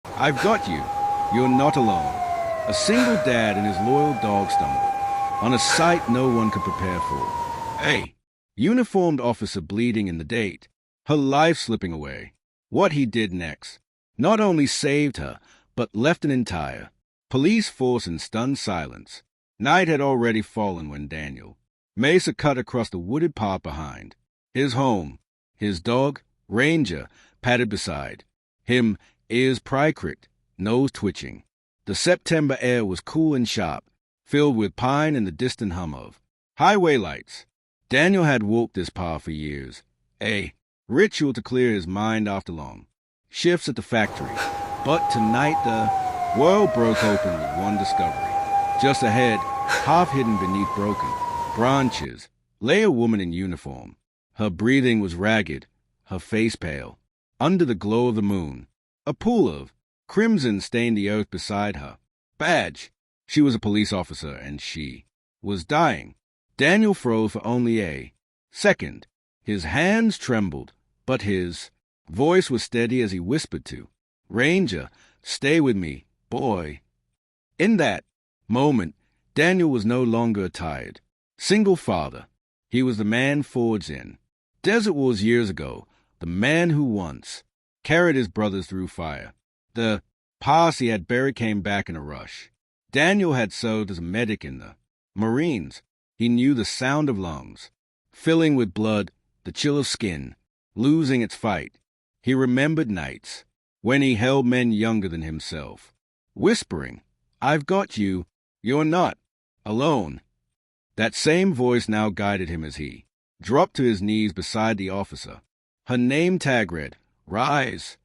I've got you. You're not alone. A single dad and his loyal dog stumbled on a sight no one could prepare for. Hey, uniformed officer bleeding in the date, her life slipping away. What he did next not only saved her, but left an entire police force in stunned silence. Night had already fallen when Daniel Mesa cut across the wooded path behind his home. His dog, Ranger, padded beside him, ears pricked, nose twitching. The September air was cool and sharp, filled with pine and the distant hum of highway lights. Daniel had walked this path for years, a ritual to clear his mind after long shifts at the factory. But tonight the world broke open with one discovery. Just ahead, half hidden beneath broken branches, lay a woman in uniform. Her breathing was ragged, her face pale. Under the glow of the moon, a pool of crimson stained the earth beside her. Badge. She was a police officer, and she was dying. Daniel froze for only a second. His hands trembled, but his voice was steady as he whispered to Ranger, "Stay with me, boy." In that moment, Daniel was no longer a tired, single father. He was the man forged in Desert Wars years ago, the man who once carried his brothers through fire. The past he had buried came back in a rush. Daniel had served as a medic in the Marines. He knew the sound of lungs filling with blood, the chill of skin losing its fight. He remembered nights when he held men younger than himself, whispering, "I've got you. You're not alone." That same voice now guided him as he dropped to his knees beside the officer. Her name tag read, "Rise."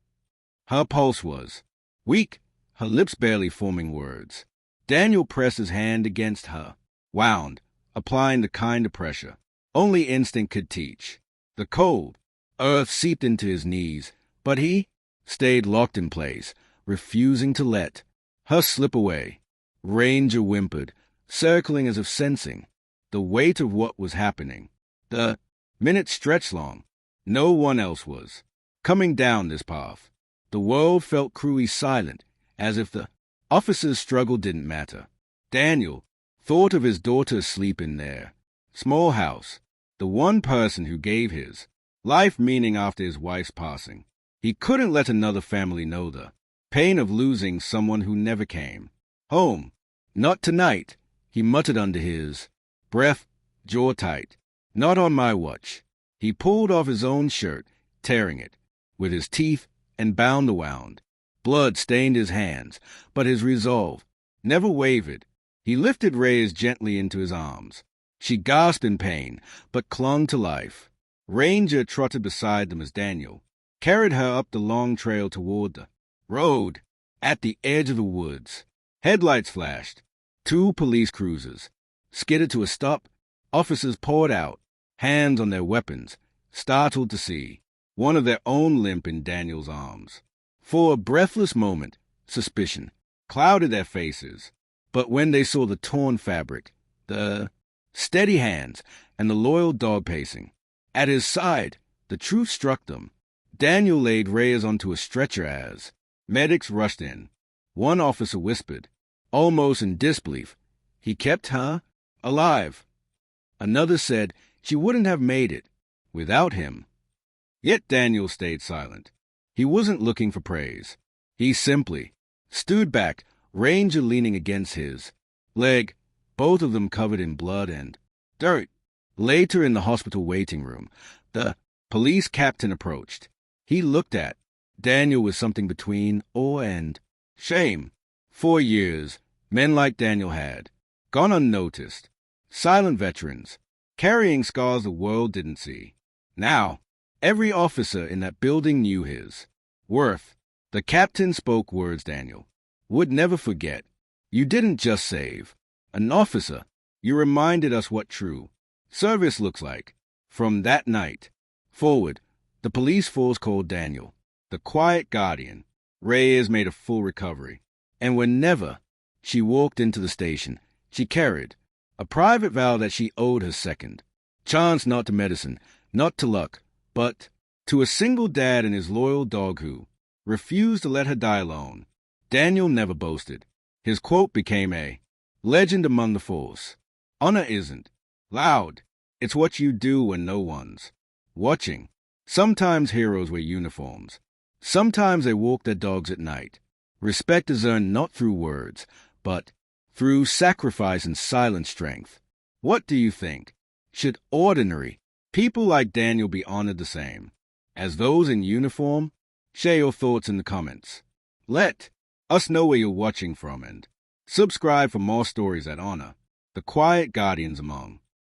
Her pulse was weak, her lips barely forming words. Daniel pressed his hand against her, wound, applying the kind of pressure only instinct could teach. The cold earth seeped into his knees, but he stayed locked in place, refusing to let her slip away. Ranger whimpered, circling as if sensing the weight of what was happening. The minutes stretched long. No one else was coming down this path. The world felt cruelly silent, as if the officer's struggle didn't matter. Daniel thought of his daughter asleep in their small house, the one person who gave his life meaning after his wife's passing. He couldn't let another family know the pain of losing someone who never came home. "Not tonight," he muttered under his breath, jaw tight. "Not on my watch." He pulled off his own shirt, tearing it with his teeth, and bound the wound. Blood stained his hands, but his resolve never wavered. He lifted Reyes gently into his arms. She gasped in pain, but clung to life. Ranger trotted beside them as Daniel carried her up the long trail toward the road. At the edge of the woods, headlights flashed. 2 police cruisers skidded to a stop. Officers poured out, hands on their weapons, startled to see one of their own limp in Daniel's arms. For a breathless moment, suspicion clouded their faces. But when they saw the torn fabric, the steady hands, and the loyal dog pacing at his side, the truth struck them. Daniel laid Reyes onto a stretcher as medics rushed in. One officer whispered, almost in disbelief, "He kept her alive." Another said she wouldn't have made it without him. Yet Daniel stayed silent. He wasn't looking for praise. He simply stood back, Ranger leaning against his leg, both of them covered in blood and dirt. Later in the hospital waiting room, the police captain approached. He looked at Daniel with something between awe and shame. 4 years, men like Daniel had gone unnoticed. Silent veterans, carrying scars the world didn't see. Now, every officer in that building knew his worth. The captain spoke words Daniel would never forget. "You didn't just save an officer. You reminded us what true service looks like." From that night forward, the police force called Daniel the quiet guardian. Reyes made a full recovery, and whenever she walked into the station, she carried a private vow that she owed her second chance, not to medicine, not to luck, but to a single dad and his loyal dog who refused to let her die alone. Daniel never boasted. His quote became a legend among the force. Honor isn't loud. It's what you do when no one's watching. Sometimes heroes wear uniforms. Sometimes they walk their dogs at night. Respect is earned not through words, but through sacrifice and silent strength. What do you think? Should ordinary people like Daniel be honored the same as those in uniform? Share your thoughts in the comments. Let us know where you're watching from and subscribe for more stories that honor the quiet guardians among